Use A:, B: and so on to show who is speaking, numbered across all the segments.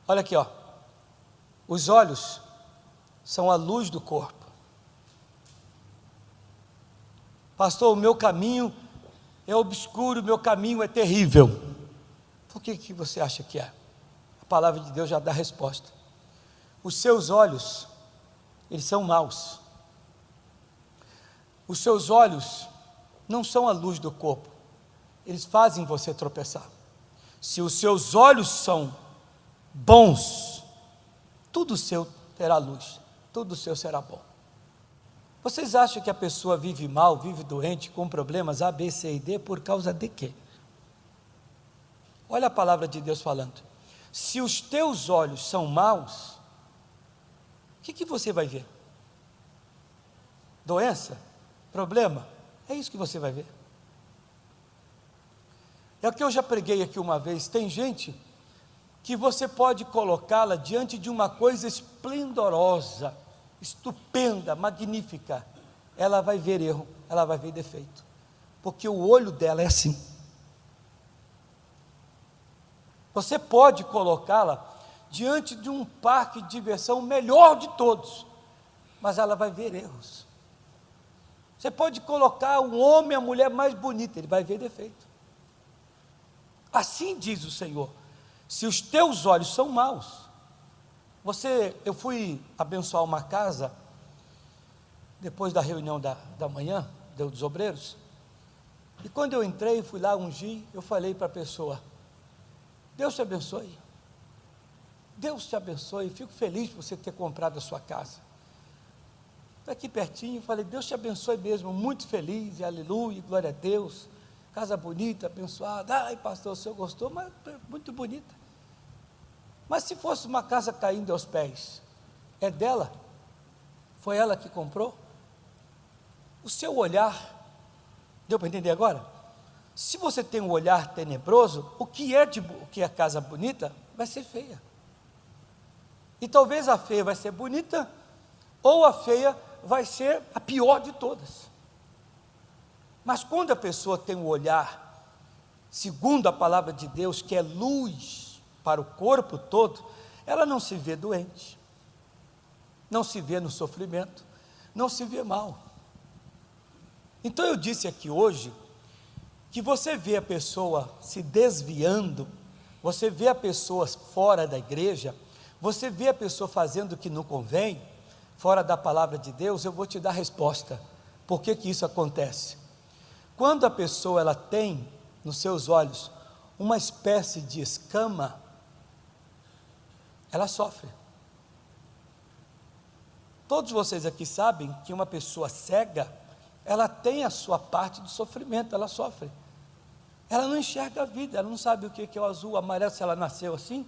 A: Olha aqui, ó. Os olhos são a luz do corpo. Pastor, o meu caminho é obscuro, o meu caminho é terrível. Por que você acha que é? A palavra de Deus já dá a resposta. Os seus olhos, eles são maus. Os seus olhos não são a luz do corpo, eles fazem você tropeçar. Se os seus olhos são bons, tudo seu terá luz, tudo seu será bom. Vocês acham que a pessoa vive mal, vive doente, com problemas A, B, C e D, por causa de quê? Olha a palavra de Deus falando. Se os teus olhos são maus, o que você vai ver? Doença? Problema? É isso que você vai ver. É o que eu já preguei aqui uma vez. Tem gente que você pode colocá-la diante de uma coisa esplendorosa, estupenda, magnífica. Ela vai ver erro, ela vai ver defeito, porque o olho dela é assim. Você pode colocá-la diante de um parque de diversão melhor de todos, mas ela vai ver erros. Você pode colocar um homem, a mulher mais bonita, ele vai ver defeito. Assim diz o Senhor: se os teus olhos são maus, eu fui abençoar uma casa, depois da reunião da manhã, dos obreiros, e quando eu entrei, fui lá ungir, eu falei para a pessoa: Deus te abençoe, Deus te abençoe, fico feliz por você ter comprado a sua casa. Aqui pertinho, falei: Deus te abençoe mesmo, muito feliz, e aleluia, glória a Deus, casa bonita, abençoada. Ai pastor, o senhor gostou? Mas muito bonita. Mas se fosse uma casa caindo aos pés, é dela? Foi ela que comprou? O seu olhar, deu para entender agora? Se você tem um olhar tenebroso, o que é casa bonita, vai ser feia. E talvez a feia vai ser bonita, ou a feia vai ser a pior de todas. Mas quando a pessoa tem um olhar, segundo a palavra de Deus, que é luz para o corpo todo, ela não se vê doente, não se vê no sofrimento, não se vê mal. Então eu disse aqui hoje, que você vê a pessoa se desviando, você vê a pessoa fora da igreja, você vê a pessoa fazendo o que não convém, fora da palavra de Deus, eu vou te dar a resposta. Por que isso acontece? Quando a pessoa ela tem nos seus olhos uma espécie de escama, ela sofre. Todos vocês aqui sabem que uma pessoa cega, ela tem a sua parte de sofrimento, ela sofre. Ela não enxerga a vida, ela não sabe o que é o azul, o amarelo, se ela nasceu assim,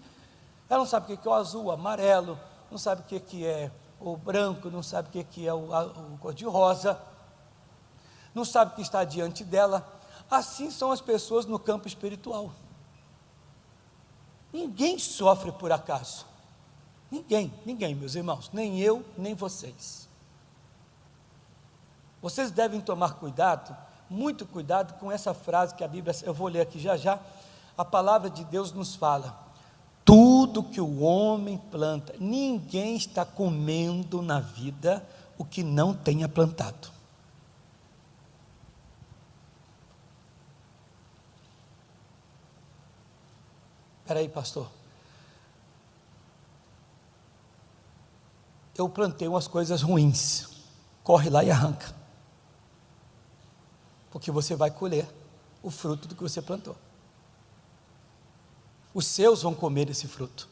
A: ela não sabe o que é o azul, o amarelo, não sabe o que é o branco, não sabe o que é o cor-de-rosa, não sabe o que está diante dela. Assim são as pessoas no campo espiritual. Ninguém sofre por acaso, ninguém, meus irmãos, nem eu, nem vocês. Vocês devem tomar cuidado, muito cuidado com essa frase que a Bíblia, eu vou ler aqui já, a palavra de Deus nos fala: tudo que o homem planta, ninguém está comendo na vida o que não tenha plantado. Espera aí, pastor, eu plantei umas coisas ruins, corre lá e arranca, porque você vai colher o fruto do que você plantou. Os seus vão comer esse fruto.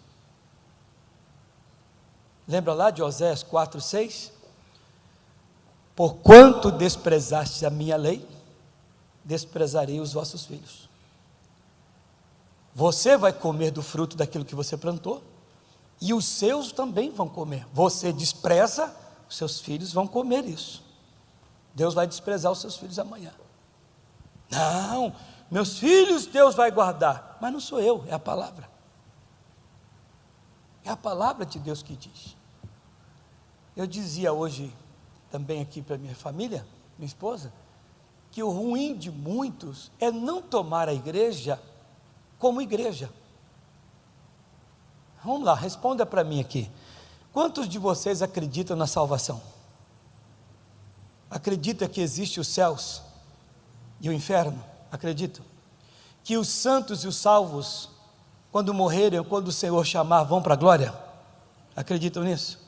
A: Lembra lá de Oséias 4:6? Porquanto desprezaste a minha lei, desprezarei os vossos filhos. Você vai comer do fruto daquilo que você plantou, e os seus também vão comer. Você despreza, os seus filhos vão comer isso. Deus vai desprezar os seus filhos amanhã. Não, meus filhos Deus vai guardar, mas não sou eu, é a palavra. É a palavra de Deus que diz. Eu dizia hoje também aqui para minha família, minha esposa, que o ruim de muitos é não tomar a igreja como igreja. Vamos lá, responda para mim aqui. Quantos de vocês acreditam na salvação? Acredita que existe os céus e o inferno? Acreditam? Que os santos e os salvos, quando morrerem ou quando o Senhor chamar, vão para a glória? Acreditam nisso?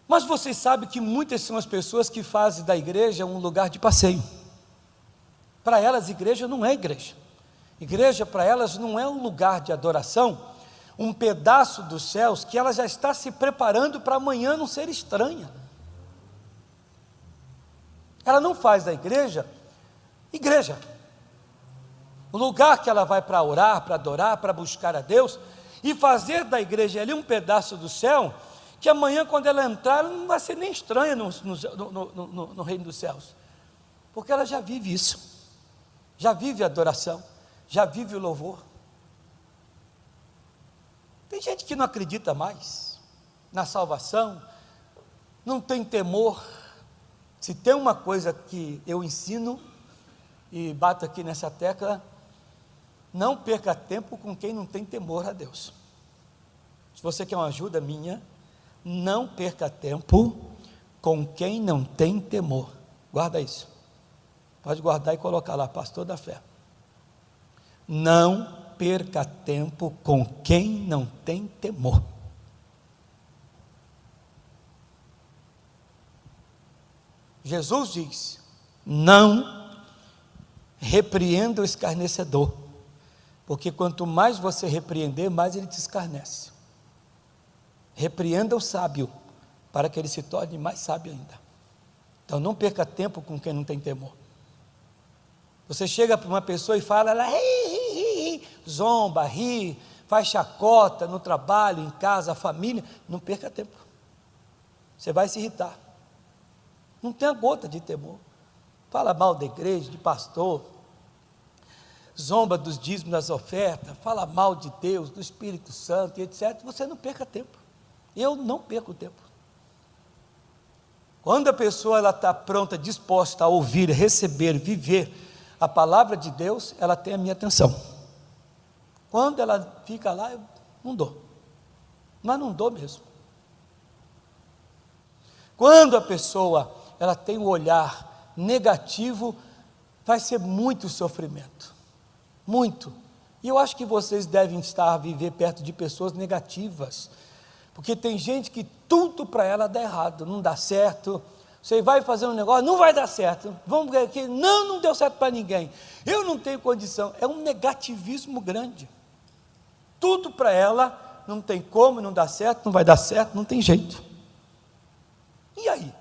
A: Mas vocês sabem que muitas são as pessoas que fazem da igreja um lugar de passeio. Para elas, igreja não é igreja. Igreja para elas não é um lugar de adoração, um pedaço dos céus que ela já está se preparando para amanhã não ser estranha. Ela não faz da igreja, igreja. O lugar que ela vai para orar, para adorar, para buscar a Deus, e fazer da igreja ali um pedaço do céu, que amanhã quando ela entrar, ela não vai ser nem estranha no reino dos céus, porque ela já vive isso, já vive a adoração, já vive o louvor. Tem gente que não acredita mais na salvação, não tem temor. Se tem uma coisa que eu ensino, e bato aqui nessa tecla, não perca tempo com quem não tem temor a Deus. Se você quer uma ajuda minha, não perca tempo com quem não tem temor. Guarda isso, pode guardar e colocar lá, pastor da fé. Não perca tempo com quem não tem temor. Jesus diz: não repreenda o escarnecedor, porque quanto mais você repreender, mais ele te escarnece. Repreenda o sábio, para que ele se torne mais sábio ainda. Então não perca tempo com quem não tem temor. Você chega para uma pessoa e fala, ela zomba, ri, faz chacota no trabalho, em casa, família, não perca tempo. Você vai se irritar. Não tenha gota de temor. Fala mal da igreja, de pastor, zomba dos dízimos, das ofertas, fala mal de Deus, do Espírito Santo e etc. Você não perca tempo. Eu não perco tempo. Quando a pessoa está pronta, disposta a ouvir, receber, viver a palavra de Deus, ela tem a minha atenção. Quando ela fica lá, eu não dou. Mas não dou mesmo. Quando a pessoa ela tem um olhar negativo, vai ser muito sofrimento. Muito. E eu acho que vocês devem estar a viver perto de pessoas negativas, porque tem gente que tudo para ela dá errado, não dá certo. Você vai fazer um negócio, não vai dar certo. Vamos ver aqui, não deu certo para ninguém. Eu não tenho condição. É um negativismo grande. Tudo para ela não tem como, não dá certo, não vai dar certo, não tem jeito. E aí?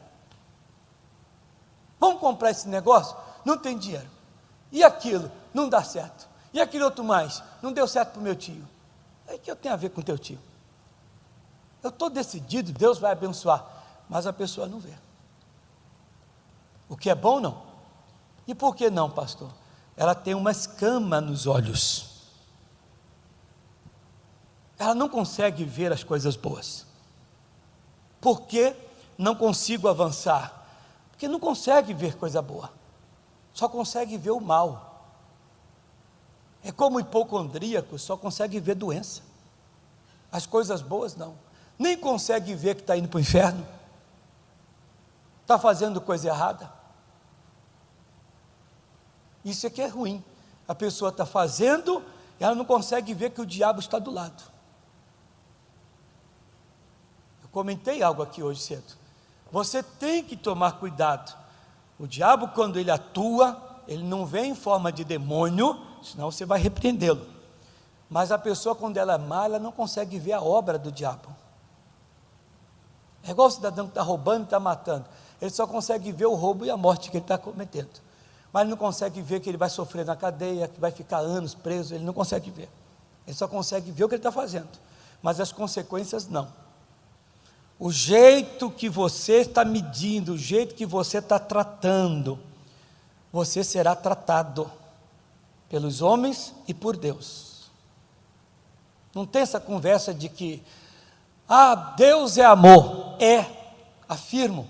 A: Vamos comprar esse negócio? Não tem dinheiro. E aquilo? Não dá certo. E aquele outro mais? Não deu certo para o meu tio. O que eu tenho a ver com o teu tio? Eu estou decidido, Deus vai abençoar, mas a pessoa não vê. O que é bom, não. E por que não, pastor? Ela tem uma escama nos olhos. Ela não consegue ver as coisas boas. Por que não consigo avançar? Porque não consegue ver coisa boa. Só consegue ver o mal. É como o hipocondríaco, só consegue ver doença. As coisas boas não. Nem consegue ver que está indo para o inferno. Está fazendo coisa errada. Isso aqui é ruim. A pessoa está fazendo e ela não consegue ver que o diabo está do lado. Eu comentei algo aqui hoje cedo. Você tem que tomar cuidado. O diabo, quando ele atua, ele não vem em forma de demônio, senão você vai repreendê-lo. Mas a pessoa, quando ela é má, ela não consegue ver a obra do diabo. É igual o cidadão que está roubando e está matando. Ele só consegue ver o roubo e a morte que ele está cometendo. Mas ele não consegue ver que ele vai sofrer na cadeia, que vai ficar anos preso, ele não consegue ver. Ele só consegue ver o que ele está fazendo, mas as consequências não. O jeito que você está medindo, o jeito que você está tratando, você será tratado pelos homens e por Deus. Não tem essa conversa de que, Deus é amor. Afirmo,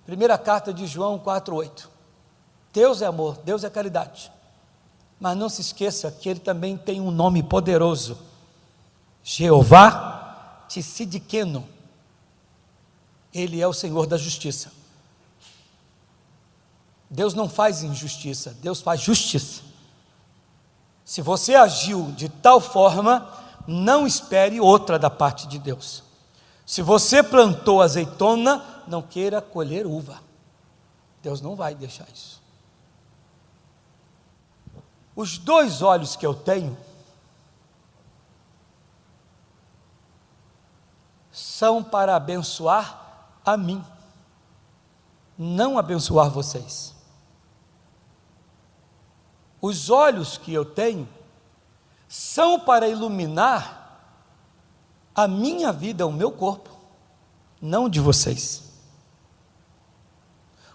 A: primeira carta de João 4,8. Deus é amor, Deus é caridade. Mas não se esqueça que Ele também tem um nome poderoso. Jeová Tsidkenu, Ele é o Senhor da justiça. Deus não faz injustiça, Deus faz justiça. Se você agiu de tal forma, não espere outra da parte de Deus. Se você plantou azeitona, não queira colher uva. Deus não vai deixar isso. Os 2 olhos que eu tenho são para abençoar a mim, não abençoar vocês. Os olhos que eu tenho são para iluminar a minha vida, o meu corpo, não de vocês.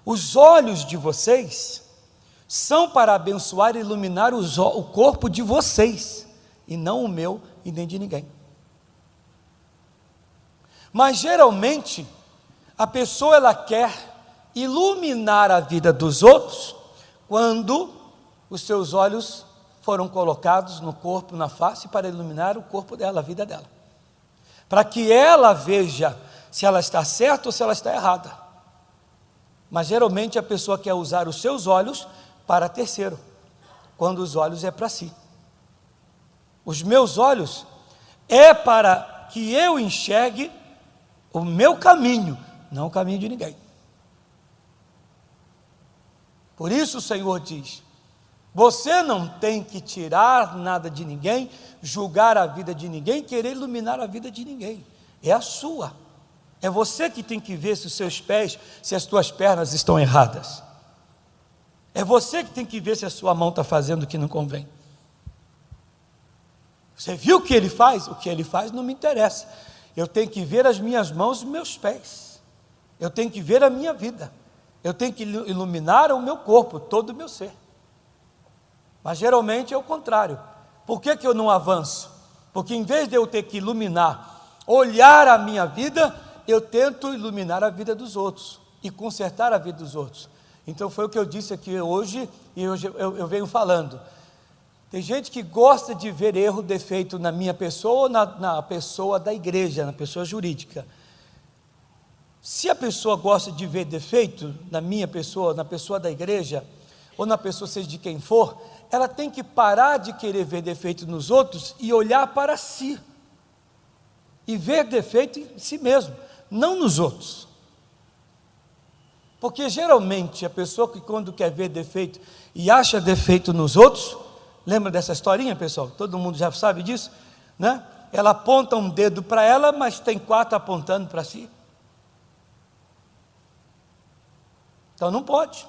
A: Os olhos de vocês são para abençoar e iluminar o corpo de vocês, e não o meu e nem de ninguém. Mas geralmente, a pessoa ela quer iluminar a vida dos outros, quando os seus olhos foram colocados no corpo, na face, para iluminar o corpo dela, a vida dela, para que ela veja se ela está certa ou se ela está errada. Mas geralmente a pessoa quer usar os seus olhos para terceiro, quando os olhos é para si. Os meus olhos é para que eu enxergue o meu caminho, não o caminho de ninguém. Por isso o Senhor diz: você não tem que tirar nada de ninguém, julgar a vida de ninguém, querer iluminar a vida de ninguém. É a sua. É você que tem que ver se os seus pés, se as tuas pernas estão erradas. É você que tem que ver se a sua mão está fazendo o que não convém. Você viu o que ele faz? O que ele faz não me interessa. Eu tenho que ver as minhas mãos e os meus pés. Eu tenho que ver a minha vida. Eu tenho que iluminar o meu corpo, todo o meu ser. Mas geralmente é o contrário. Por que eu não avanço? Porque em vez de eu ter que iluminar, olhar a minha vida, eu tento iluminar a vida dos outros e consertar a vida dos outros. Então foi o que eu disse aqui hoje, e hoje eu venho falando. Tem gente que gosta de ver erro, defeito na minha pessoa ou na pessoa da igreja, na pessoa jurídica. Se a pessoa gosta de ver defeito na minha pessoa, na pessoa da igreja, ou na pessoa seja de quem for, ela tem que parar de querer ver defeito nos outros e olhar para si. E ver defeito em si mesmo, não nos outros. Porque geralmente a pessoa que quando quer ver defeito e acha defeito nos outros, lembra dessa historinha, pessoal? Todo mundo já sabe disso, né? Ela aponta um dedo para ela, mas tem 4 apontando para si. Então não pode.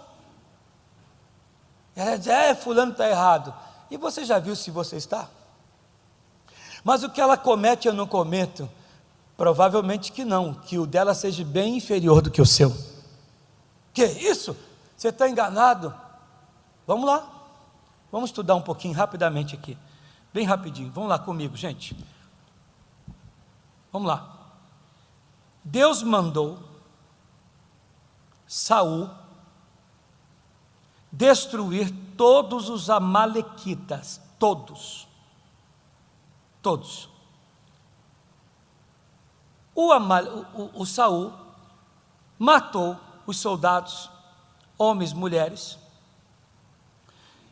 A: Ela diz: fulano está errado. E você já viu se você está? Mas o que ela comete eu não cometo? Provavelmente que não, que o dela seja bem inferior do que o seu. Que isso? Você está enganado? Vamos lá, vamos estudar um pouquinho rapidamente aqui, bem rapidinho, vamos lá comigo, gente. Vamos lá. Deus mandou Saul destruir todos os amalequitas, todos. O Saul matou os soldados, homens, mulheres,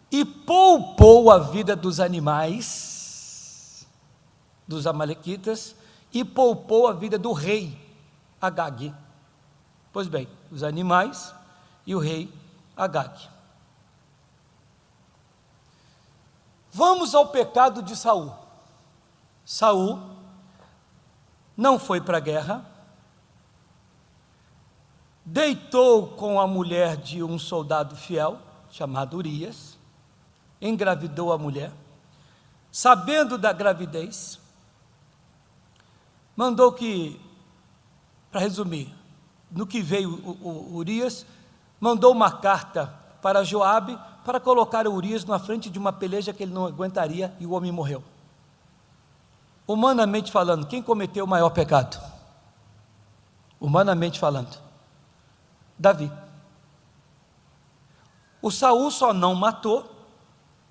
A: e poupou a vida dos animais, dos amalequitas, e poupou a vida do rei Agag. Pois bem, os animais e o rei Agag. Vamos ao pecado de Saul. Saul não foi para a guerra, deitou com a mulher de um soldado fiel, chamado Urias, engravidou a mulher, sabendo da gravidez, mandou que, para resumir, no que veio o Urias, mandou uma carta para Joabe, para colocar o Urias na frente de uma peleja que ele não aguentaria, e o homem morreu. Humanamente falando, quem cometeu o maior pecado? Humanamente falando, Davi. O Saul só não matou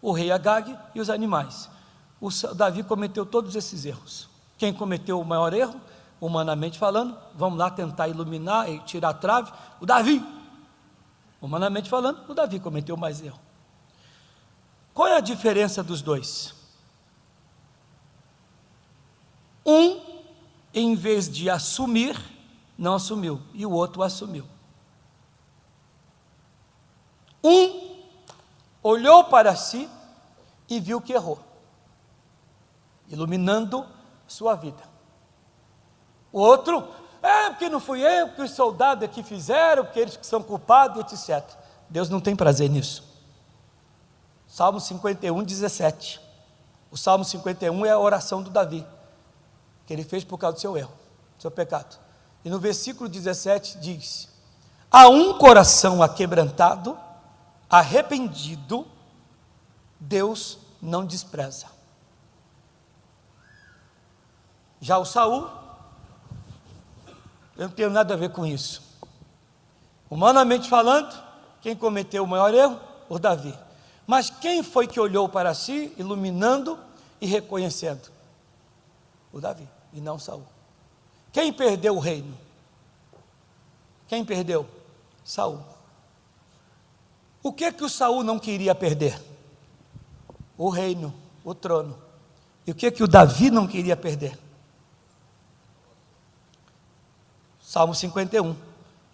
A: o rei Agag e os animais. Davi cometeu todos esses erros. Quem cometeu o maior erro, humanamente falando? Vamos lá tentar iluminar e tirar a trave. O Davi. Humanamente falando, o Davi cometeu mais erro. Qual é a diferença dos dois? Um, em vez de assumir, não assumiu, e o outro assumiu. Um olhou para si e viu que errou, iluminando sua vida. O outro, porque não fui eu, porque os soldados aqui fizeram, porque eles que são culpados, etc. Deus não tem prazer nisso. Salmo 51, 17. O Salmo 51 é a oração do Davi, que ele fez por causa do seu erro, do seu pecado. E no versículo 17 diz: a um coração aquebrantado, arrependido, Deus não despreza. Já o Saul, eu não tenho nada a ver com isso. Humanamente falando, quem cometeu o maior erro? O Davi. Mas quem foi que olhou para si, iluminando e reconhecendo? O Davi, e não Saul. Quem perdeu o reino? Quem perdeu? Saul. O que o Saul não queria perder? O reino, o trono. E o que o Davi não queria perder? Salmo 51,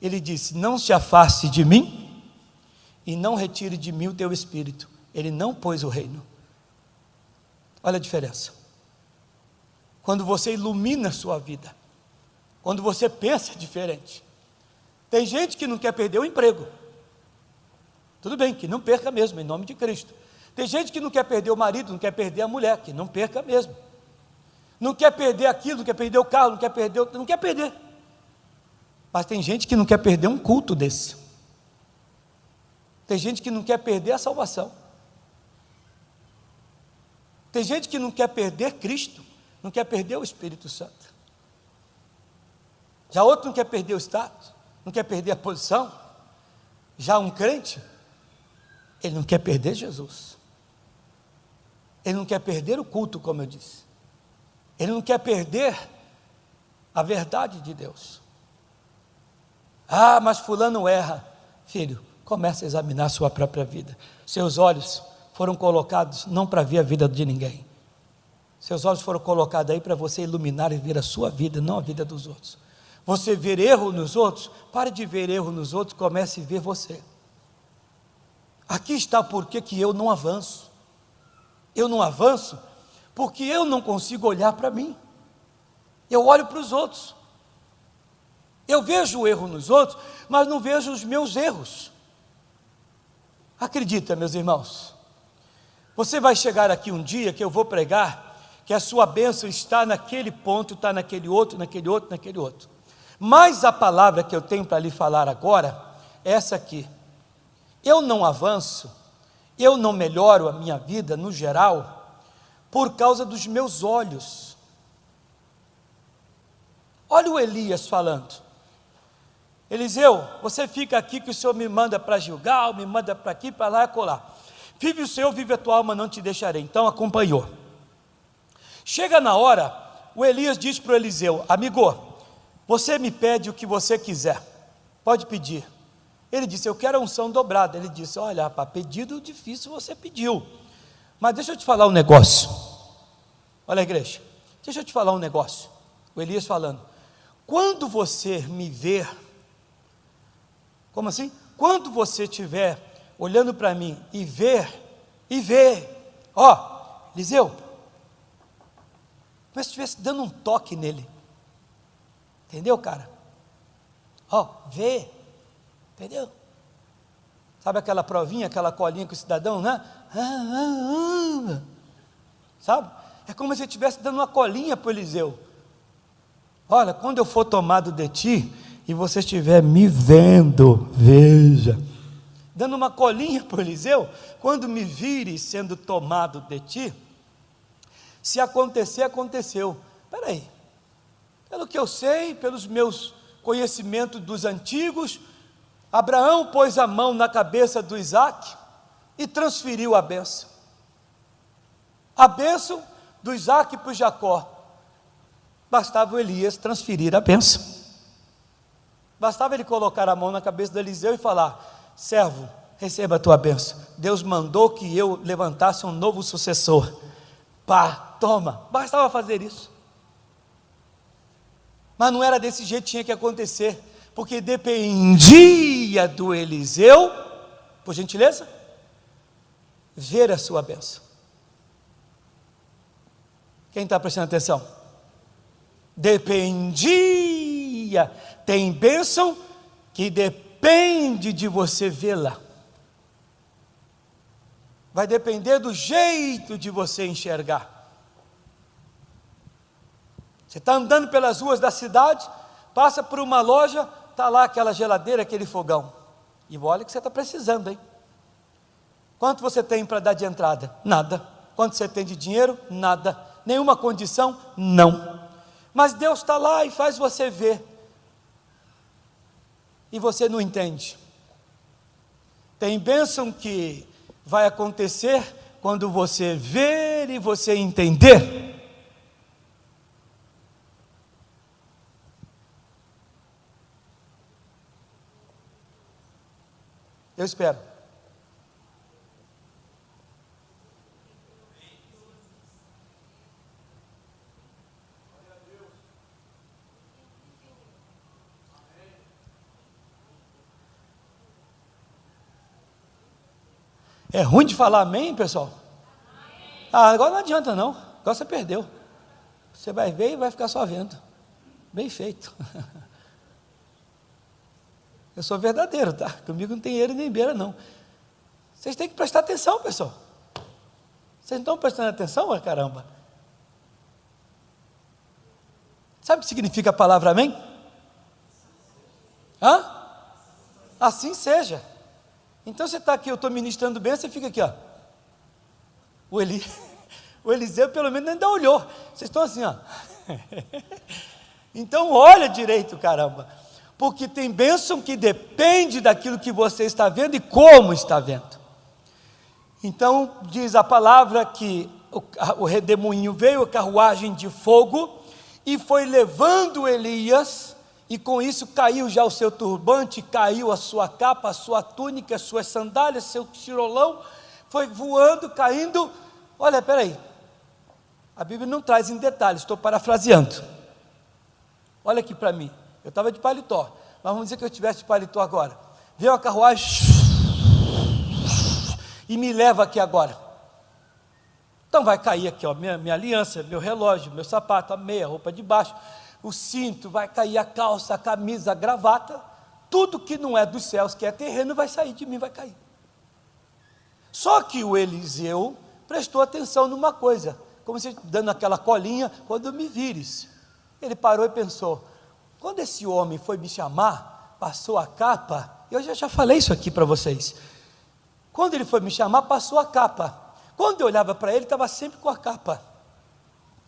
A: ele disse: não se afaste de mim e não retire de mim o teu espírito. Ele não pôs o reino. Olha a diferença. Quando você ilumina a sua vida, quando você pensa diferente. Tem gente que não quer perder o emprego. Tudo bem, que não perca mesmo, em nome de Cristo. Tem gente que não quer perder o marido, não quer perder a mulher, que não perca mesmo. Não quer perder aquilo, não quer perder o carro, não quer perder. Mas tem gente que não quer perder um culto desse. Tem gente que não quer perder a salvação. Tem gente que não quer perder Cristo, não quer perder o Espírito Santo. Já outro não quer perder o status, não quer perder a posição. Já um crente, ele não quer perder Jesus. Ele não quer perder o culto, como eu disse. Ele não quer perder a verdade de Deus. Mas fulano erra. Filho, comece a examinar a sua própria vida. Seus olhos foram colocados não para ver a vida de ninguém. Seus olhos foram colocados aí para você iluminar e ver a sua vida, não a vida dos outros. Você ver erro nos outros, pare de ver erro nos outros, comece a ver você. Aqui está o porquê que eu não avanço. Eu não avanço porque eu não consigo olhar para mim. Eu olho para os outros. Eu vejo o erro nos outros, mas não vejo os meus erros. Acredita, meus irmãos, você vai chegar aqui um dia que eu vou pregar, que a sua bênção está naquele ponto, está naquele outro, naquele outro, naquele outro. Mas a palavra que eu tenho para lhe falar agora, é essa aqui. Eu não avanço, eu não melhoro a minha vida no geral, por causa dos meus olhos. Olha o Elias falando. Eliseu, você fica aqui que o Senhor me manda para Gilgal, me manda para aqui, para lá e acolá. Vive o Senhor, vive a tua alma, não te deixarei. Então acompanhou. Chega na hora, o Elias diz para o Eliseu: amigo, você me pede o que você quiser, pode pedir. Ele disse: eu quero a unção dobrada. Ele disse: olha, rapaz, pedido difícil você pediu, mas deixa eu te falar um negócio. Olha, igreja, deixa eu te falar um negócio. O Elias falando: quando você me ver, como assim? Quando você estiver olhando para mim e ver, Eliseu, como se estivesse dando um toque nele, entendeu, cara? Vê, entendeu? Sabe aquela provinha, aquela colinha que o cidadão, né? Sabe? É como se estivesse dando uma colinha para o Eliseu. Olha, quando eu for tomado de ti, e você estiver me vendo, veja, dando uma colinha para o Eliseu, quando me vires sendo tomado de ti, se acontecer, aconteceu. Espera aí, pelo que eu sei, pelos meus conhecimentos dos antigos, Abraão pôs a mão na cabeça do Isaac e transferiu a bênção do Isaac para o Jacó. bastava o Elias transferir a bênção. Bastava ele colocar a mão na cabeça do Eliseu e falar: servo, receba a tua bênção. Deus mandou que eu levantasse um novo sucessor. Pá, toma. Bastava fazer isso. Mas não era desse jeito que tinha que acontecer, porque dependia do Eliseu, por gentileza, ver a sua bênção. Quem está prestando atenção? Dependia. Tem bênção que depende de você vê-la. Vai depender do jeito de você enxergar. Você está andando pelas ruas da cidade, passa por uma loja, está lá aquela geladeira, aquele fogão. E olha que você está precisando, hein? Quanto você tem para dar de entrada? Nada. Quanto você tem de dinheiro? Nada. Nenhuma condição? Não. Mas Deus está lá e faz você ver. E você não entende. Tem bênção que vai acontecer quando você ver e você entender. Eu espero. É ruim de falar amém, pessoal? Agora não adianta não, agora você perdeu. Você vai ver e vai ficar só vendo. Bem feito. Eu sou verdadeiro, tá? Comigo não tem erro nem beira não. Vocês têm que prestar atenção, pessoal. Vocês não estão prestando atenção, caramba? Sabe o que significa a palavra amém? Assim seja. Então você está aqui, eu estou ministrando bem, você fica aqui, ó. O Eliseu pelo menos ainda olhou. Vocês estão assim, ó. Então olha direito, caramba. Porque tem bênção que depende daquilo que você está vendo e como está vendo. Então diz a palavra que o redemoinho veio, a carruagem de fogo, e foi levando Elias. E com isso caiu já o seu turbante, caiu a sua capa, a sua túnica, as suas sandálias, seu tirolão, foi voando, caindo. Olha, peraí, a Bíblia não traz em detalhes, estou parafraseando. Olha aqui para mim, eu estava de paletó, mas vamos dizer que eu estivesse de paletó agora. Veio a carruagem e me leva aqui agora. Então vai cair aqui, ó, minha aliança, meu relógio, meu sapato, a meia, a roupa de baixo, o cinto, vai cair a calça, a camisa, a gravata, tudo que não é dos céus, que é terreno, vai sair de mim, vai cair. Só que o Eliseu prestou atenção numa coisa, como se dando aquela colinha, quando me vires. Ele parou e pensou, quando esse homem foi me chamar, passou a capa, eu já falei isso aqui para vocês, quando ele foi me chamar, passou a capa, quando eu olhava para ele, estava sempre com a capa,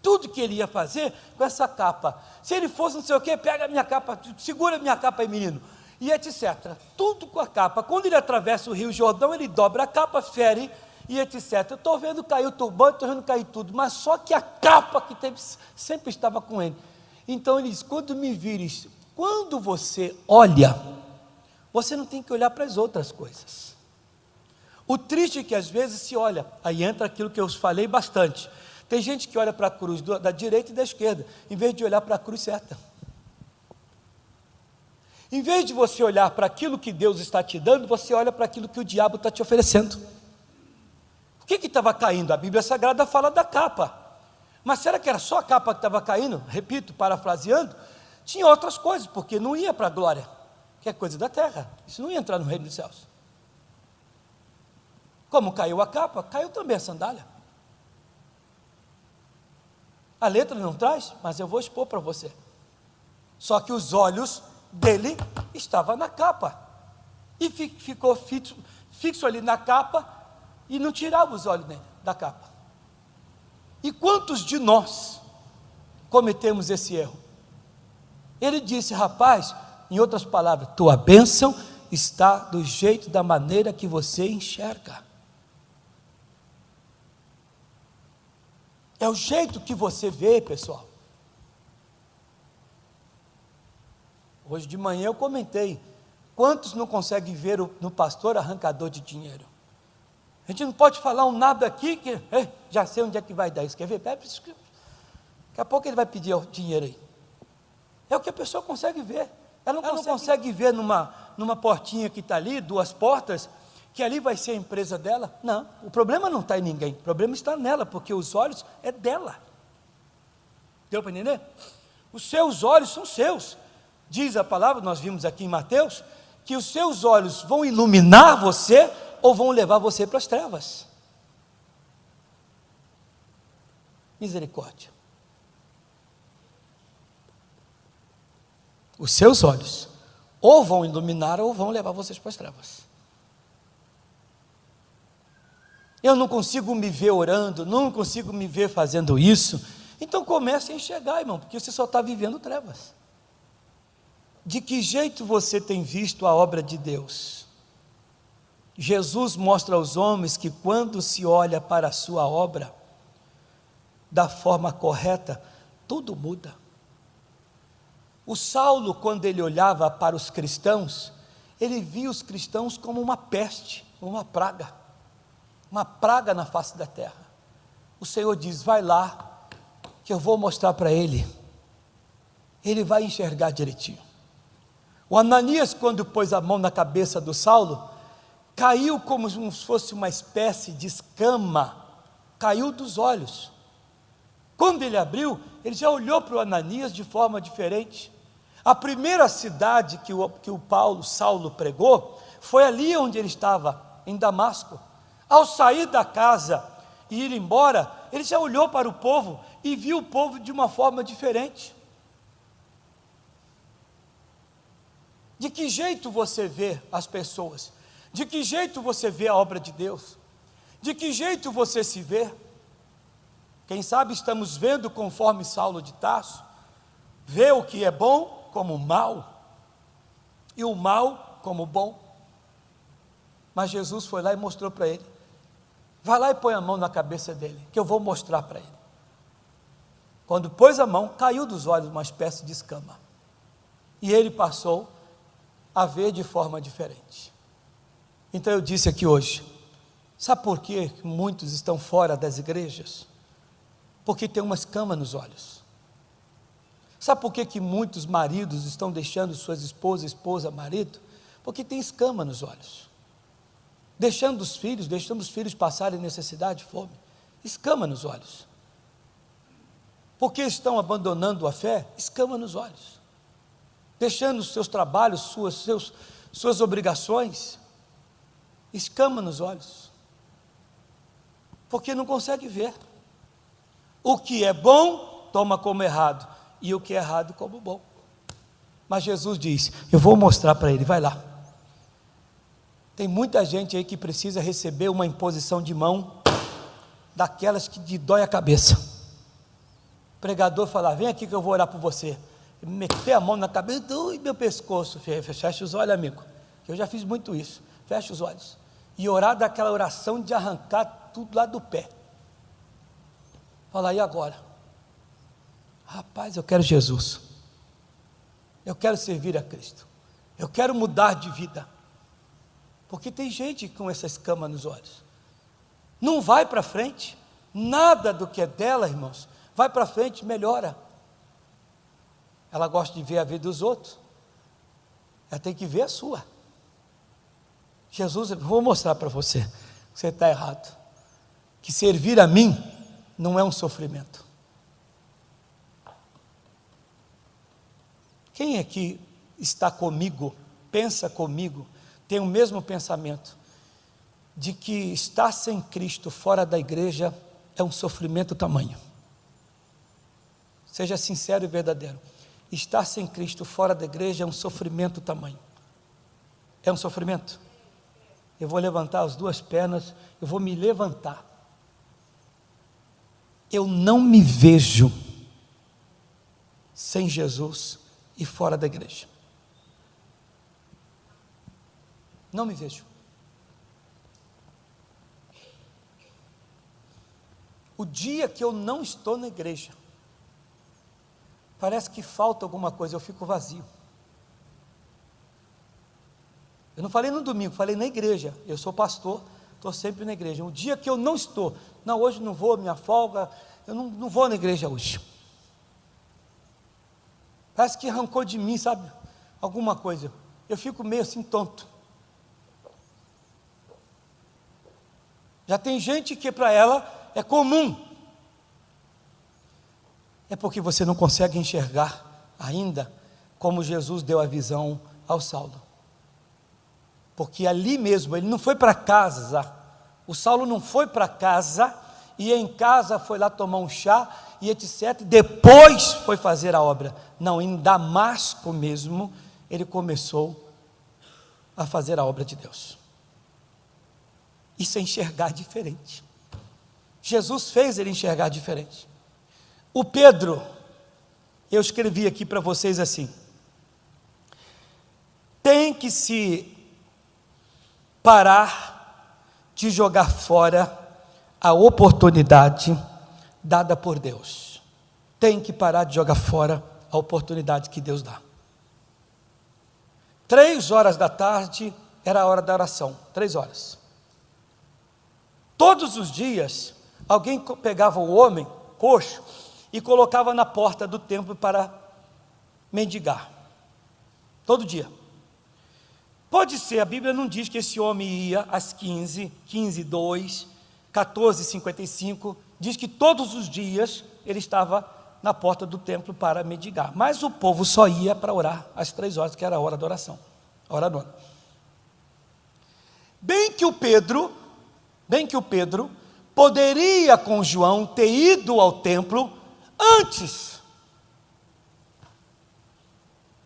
A: tudo que ele ia fazer com essa capa, se ele fosse não sei o que, pega a minha capa, segura a minha capa aí menino, e etc, tudo com a capa. Quando ele atravessa o rio Jordão, ele dobra a capa, fere, e etc, eu estou vendo cair o turbante, estou vendo cair tudo, mas só que a capa que teve, sempre estava com ele. Então ele diz, quando me vires, quando você olha, você não tem que olhar para as outras coisas. O triste é que às vezes se olha, aí entra aquilo que eu falei bastante, tem gente que olha para a cruz da direita e da esquerda, em vez de olhar para a cruz certa. Em vez de você olhar para aquilo que Deus está te dando, você olha para aquilo que o diabo está te oferecendo. O que estava caindo? A Bíblia Sagrada fala da capa. Mas será que era só a capa que estava caindo? Repito, parafraseando, tinha outras coisas, porque não ia para a glória, que é coisa da terra, isso não ia entrar no reino dos céus. Como caiu a capa, caiu também a sandália. A letra não traz, mas eu vou expor para você. Só que os olhos dele estavam na capa, e ficou fixo ali na capa, e não tirava os olhos dele da capa. E quantos de nós cometemos esse erro? Ele disse, rapaz, em outras palavras, tua bênção está do jeito, da maneira que você enxerga. É o jeito que você vê, pessoal. Hoje de manhã eu comentei, quantos não conseguem ver no pastor arrancador de dinheiro? A gente não pode falar um nada aqui, que já sei onde é que vai dar isso, quer ver? Daqui a pouco ele vai pedir o dinheiro aí. É o que a pessoa consegue ver. Ela não consegue ver numa portinha que está ali, 2 portas, que ali vai ser a empresa dela. Não, o problema não está em ninguém, o problema está nela, porque os olhos é dela. Deu para entender? Os seus olhos são seus. Diz a palavra, nós vimos aqui em Mateus, que os seus olhos vão iluminar você ou vão levar você para as trevas. Misericórdia. Os seus olhos ou vão iluminar ou vão levar vocês para as trevas. Eu não consigo me ver orando, não consigo me ver fazendo isso. Então comece a enxergar, irmão, porque você só está vivendo trevas. De que jeito você tem visto a obra de Deus? Jesus mostra aos homens que quando se olha para a sua obra, da forma correta, tudo muda. O Saulo, quando ele olhava para os cristãos, ele via os cristãos como uma peste, uma praga na face da terra. O Senhor diz, vai lá, que eu vou mostrar para ele vai enxergar direitinho. O Ananias, quando pôs a mão na cabeça do Saulo, caiu como se fosse uma espécie de escama, caiu dos olhos. Quando ele abriu, ele já olhou para o Ananias de forma diferente. A primeira cidade que o Saulo pregou, foi ali onde ele estava, em Damasco. Ao sair da casa e ir embora, ele já olhou para o povo e viu o povo de uma forma diferente. De que jeito você vê as pessoas? De que jeito você vê a obra de Deus? De que jeito você se vê? Quem sabe estamos vendo conforme Saulo de Tarso, vê o que é bom como mal, e o mal como bom. Mas Jesus foi lá e mostrou para ele, vai lá e põe a mão na cabeça dele, que eu vou mostrar para ele. Quando pôs a mão, caiu dos olhos uma espécie de escama, e ele passou a ver de forma diferente. Então eu disse aqui hoje, sabe por que muitos estão fora das igrejas? Porque tem uma escama nos olhos. Sabe por que muitos maridos estão deixando suas esposas, marido? Porque tem escama nos olhos. Deixando os filhos passarem necessidade, fome, escama nos olhos. Porque estão abandonando a fé, escama nos olhos. Deixando os seus trabalhos, suas obrigações, escama nos olhos. Porque não consegue ver. O que é bom, toma como errado, e o que é errado como bom. Mas Jesus diz, eu vou mostrar para ele, vai lá. Tem muita gente aí que precisa receber uma imposição de mão, daquelas que te dói a cabeça. O pregador fala, vem aqui que eu vou orar por você. Meter a mão na cabeça, dói meu pescoço. Fecha os olhos, amigo, que eu já fiz muito isso. Fecha os olhos. E orar daquela oração de arrancar tudo lá do pé. Fala, e agora? Rapaz, eu quero Jesus, eu quero servir a Cristo, eu quero mudar de vida, porque tem gente com essa escama nos olhos, não vai para frente, nada do que é dela, irmãos, vai para frente, melhora. Ela gosta de ver a vida dos outros, ela tem que ver a sua. Jesus, eu vou mostrar para você, que você está errado, que servir a mim não é um sofrimento. Quem aqui está comigo, pensa comigo, tem o mesmo pensamento, de que estar sem Cristo fora da igreja é um sofrimento tamanho? Seja sincero e verdadeiro, estar sem Cristo fora da igreja é um sofrimento tamanho? É um sofrimento? Eu vou levantar as 2 pernas, eu vou me levantar, eu não me vejo sem Jesus e fora da igreja, não me vejo. O dia que eu não estou na igreja, parece que falta alguma coisa, eu fico vazio. Eu não falei no domingo, falei na igreja. Eu sou pastor, estou sempre na igreja. O dia que eu não estou, não, hoje não vou, minha folga, eu não vou na igreja hoje. Parece que arrancou de mim, sabe, alguma coisa. Eu fico meio assim tonto. Já tem gente que para ela é comum. É porque você não consegue enxergar ainda como Jesus deu a visão ao Saulo. Porque ali mesmo, ele não foi para casa, o Saulo não foi para casa, e em casa foi lá tomar um chá, e etc, depois foi fazer a obra. Não, em Damasco mesmo, ele começou a fazer a obra de Deus. Isso é enxergar diferente. Jesus fez ele enxergar diferente. O Pedro, eu escrevi aqui para vocês assim: tem que se parar de jogar fora a oportunidade dada por Deus. Tem que parar de jogar fora a oportunidade que Deus dá. 3h da tarde era a hora da oração, 3h. Todos os dias, alguém pegava o homem coxo e colocava na porta do templo para mendigar. Todo dia. Pode ser, a Bíblia não diz que esse homem ia às 15h02, 14h55, diz que todos os dias ele estava na porta do templo para mendigar, mas o povo só ia para orar às 3h, que era a hora da oração, a hora nona. Bem que o Pedro poderia com João ter ido ao templo antes.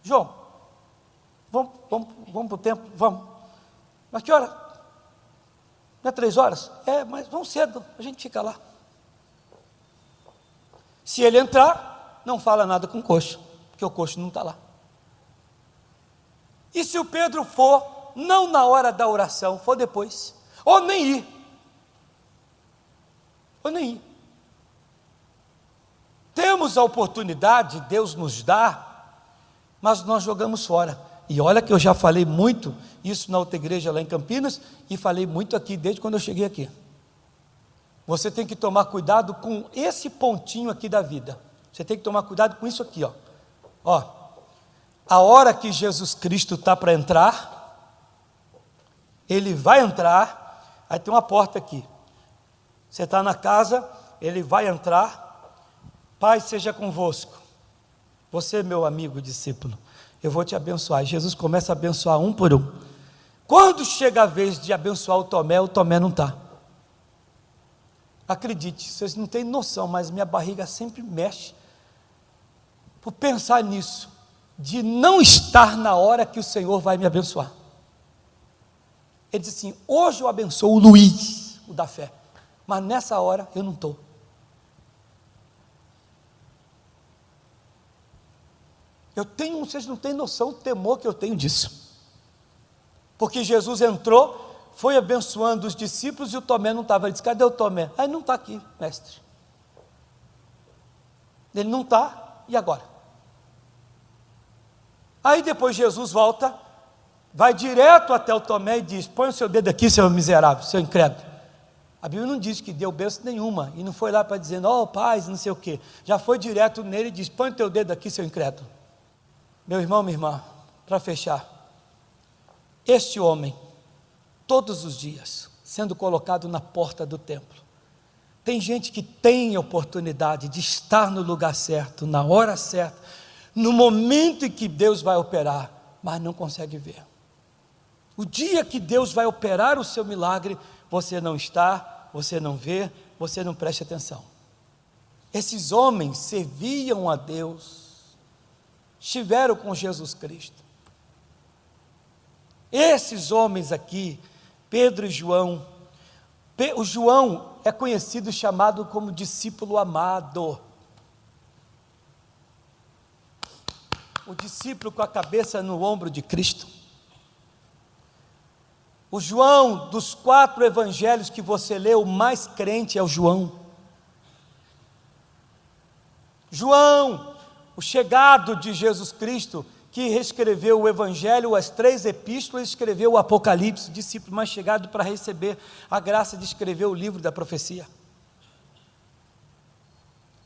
A: João, vamos para o templo? Vamos. Mas que hora? Não é 3h? É, mas vamos cedo, a gente fica lá. Se ele entrar, não fala nada com o coxo, porque o coxo não está lá. E se o Pedro for, não na hora da oração, for depois, ou nem ir. Temos a oportunidade, Deus nos dá, mas nós jogamos fora. E olha que eu já falei muito isso na outra igreja lá em Campinas, e falei muito aqui desde quando eu cheguei aqui. Você tem que tomar cuidado com esse pontinho aqui da vida. Você tem que tomar cuidado com isso aqui, ó. A hora que Jesus Cristo está para entrar, ele vai entrar, aí tem uma porta aqui. Você está na casa, ele vai entrar, Pai seja convosco, você meu amigo discípulo, eu vou te abençoar. E Jesus começa a abençoar um por um. Quando chega a vez de abençoar o Tomé não está. Acredite, vocês não têm noção, mas minha barriga sempre mexe, por pensar nisso, de não estar na hora que o Senhor vai me abençoar. Ele diz assim: hoje eu abençoo o Luiz, o da fé, mas nessa hora eu não estou. Vocês não têm noção do temor que eu tenho disso. Porque Jesus entrou, foi abençoando os discípulos e o Tomé não estava. Ele disse: cadê o Tomé? Aí não está aqui, mestre. Ele não está, e agora? Aí depois Jesus volta, vai direto até o Tomé e diz: põe o seu dedo aqui, seu miserável, seu incrédulo. A Bíblia não diz que deu bênção nenhuma, e não foi lá para dizer: ó, paz, não sei o quê. Já foi direto nele e diz: põe o teu dedo aqui, seu incrédulo. Meu irmão, minha irmã, para fechar, este homem, todos os dias, sendo colocado na porta do templo. Tem gente que tem a oportunidade de estar no lugar certo, na hora certa, no momento em que Deus vai operar, mas não consegue ver. O dia que Deus vai operar o seu milagre, você não está, você não vê, você não presta atenção. Esses homens serviam a Deus, estiveram com Jesus Cristo. Esses homens aqui, Pedro e João, o João é conhecido, chamado como discípulo amado, o discípulo com a cabeça no ombro de Cristo. O João, dos 4 evangelhos que você lê, o mais crente é o João. João, o chegado de Jesus Cristo, que reescreveu o Evangelho, as 3 epístolas, escreveu o Apocalipse, o discípulo mais chegado para receber a graça de escrever o livro da profecia.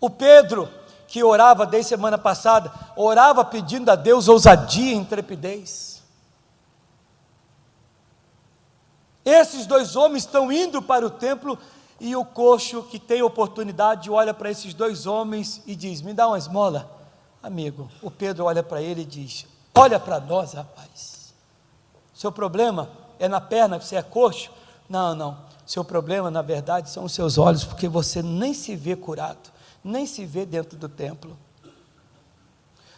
A: O Pedro, que orava desde semana passada, orava pedindo a Deus ousadia e intrepidez. Esses 2 homens estão indo para o templo, e o coxo que tem oportunidade olha para esses 2 homens e diz: me dá uma esmola. Amigo, o Pedro olha para ele e diz: olha para nós, rapaz, seu problema é na perna, que você é coxo? Não, seu problema na verdade são os seus olhos, porque você nem se vê curado, nem se vê dentro do templo,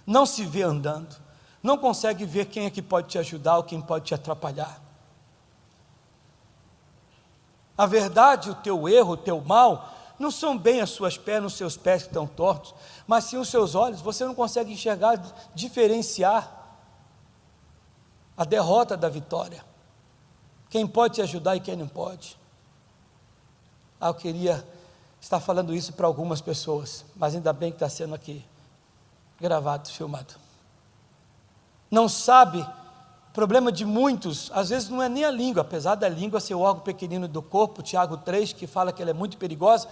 A: não se vê andando, não consegue ver quem é que pode te ajudar ou quem pode te atrapalhar. A verdade, o teu erro, o teu mal, não são bem as suas pernas, os seus pés que estão tortos, mas sim os seus olhos. Você não consegue enxergar, diferenciar a derrota da vitória, quem pode te ajudar e quem não pode. Eu queria estar falando isso para algumas pessoas, mas ainda bem que está sendo aqui gravado, filmado. Não sabe. O problema de muitos, às vezes não é nem a língua, apesar da língua ser o órgão pequenino do corpo, Tiago 3, que fala que ela é muito perigosa,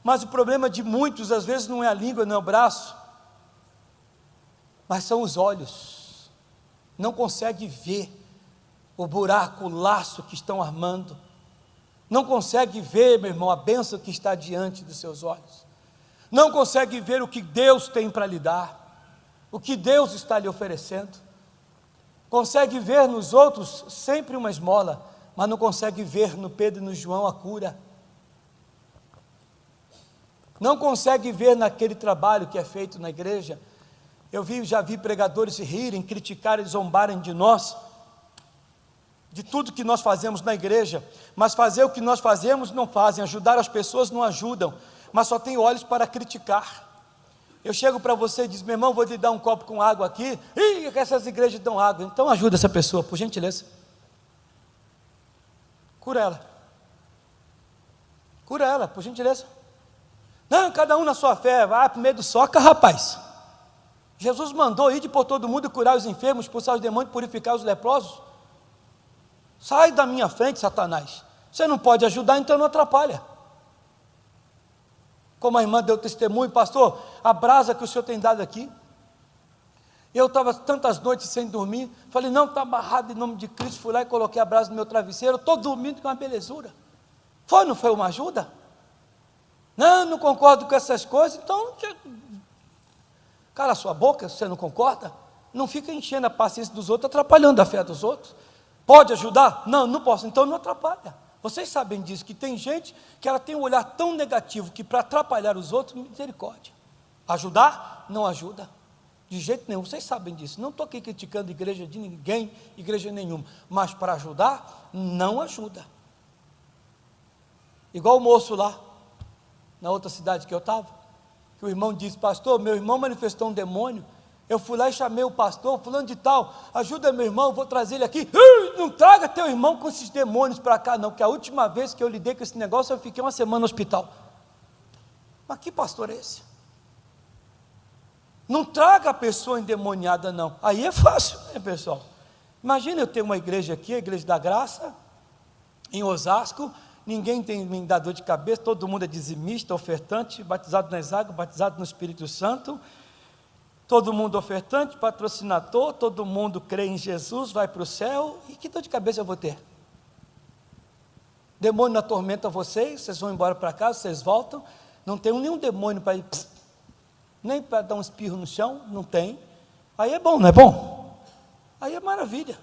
A: mas o problema de muitos, às vezes não é a língua, não é o braço, mas são os olhos. Não consegue ver o buraco, o laço que estão armando, não consegue ver, meu irmão, a bênção que está diante dos seus olhos, não consegue ver o que Deus tem para lhe dar, o que Deus está lhe oferecendo. Consegue ver nos outros sempre uma esmola, mas não consegue ver no Pedro e no João a cura. Não consegue ver naquele trabalho que é feito na igreja. Já vi pregadores se rirem, criticarem, zombarem de nós, de tudo que nós fazemos na igreja, mas fazer o que nós fazemos não fazem, ajudar as pessoas não ajudam, mas só tem olhos para criticar. Eu chego para você e diz: meu irmão, vou te dar um copo com água aqui. Ih, que essas igrejas dão água. Então ajuda essa pessoa, por gentileza. Cura ela, por gentileza. Não, cada um na sua fé. Vai para o meio do soca, rapaz. Jesus mandou ir por todo mundo, curar os enfermos, expulsar os demônios, purificar os leprosos. Sai da minha frente, Satanás. Você não pode ajudar, então não atrapalha. Como a irmã deu testemunho: pastor, a brasa que o senhor tem dado aqui, eu estava tantas noites sem dormir, falei: não, está amarrado em nome de Cristo. Fui lá e coloquei a brasa no meu travesseiro, estou dormindo com uma belezura. Não foi uma ajuda? Não concordo com essas coisas. Então, cala a sua boca, se você não concorda. Não fica enchendo a paciência dos outros, atrapalhando a fé dos outros. Pode ajudar? Não posso, então não atrapalha. Vocês sabem disso, que tem gente que ela tem um olhar tão negativo que para atrapalhar os outros, misericórdia. Ajudar? Não ajuda, de jeito nenhum. Vocês sabem disso. Não estou aqui criticando igreja de ninguém, igreja nenhuma, mas para ajudar, não ajuda. Igual o moço lá, na outra cidade que eu estava, que o irmão disse: pastor, meu irmão manifestou um demônio. Eu fui lá e chamei o pastor, fulano de tal, ajuda meu irmão, vou trazer ele aqui. Não traga teu irmão com esses demônios para cá não, porque a última vez que eu lidei com esse negócio, eu fiquei uma semana no hospital. Mas que pastor é esse? Não traga a pessoa endemoniada não, aí é fácil, né, pessoal? Imagina eu ter uma igreja aqui, a Igreja da Graça, em Osasco, ninguém tem me dá dor de cabeça, todo mundo é dizimista, ofertante, batizado nas águas, batizado no Espírito Santo, todo mundo ofertante, patrocinador, todo mundo crê em Jesus, vai para o céu, e que dor de cabeça eu vou ter? Demônio atormenta vocês vão embora para casa, vocês voltam, não tem nenhum demônio para ir, nem para dar um espirro no chão, não tem, aí é bom, não é bom? Aí é maravilha.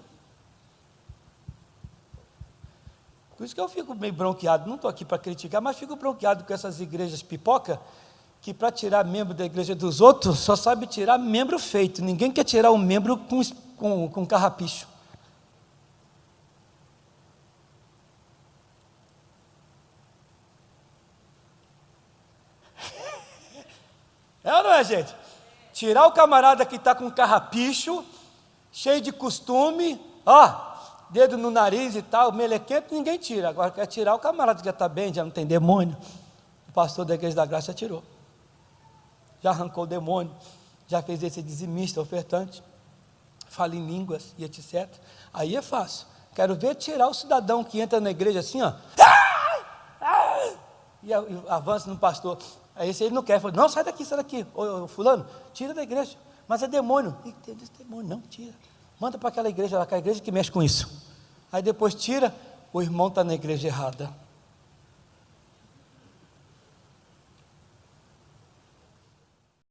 A: Por isso que eu fico meio bronqueado, não estou aqui para criticar, mas fico bronqueado com essas igrejas pipoca, que para tirar membro da igreja dos outros, só sabe tirar membro feito, ninguém quer tirar um membro com carrapicho. É ou não é, gente? Tirar o camarada que está com carrapicho, cheio de costume, dedo no nariz e tal, melequento, ninguém tira. Agora quer tirar o camarada que já está bem, já não tem demônio. O pastor da Igreja da Graça já tirou. Já arrancou o demônio, já fez esse dizimista, ofertante. fala em línguas e etc. Aí é fácil. Quero ver tirar o cidadão que entra na igreja assim, ó, e avança no pastor. Aí esse ele não quer, fala, não, sai daqui, ô fulano, tira da igreja, mas é demônio. Esse demônio, não, tira, manda para aquela igreja lá, aquela igreja que mexe com isso. Aí depois tira, o irmão está na igreja errada.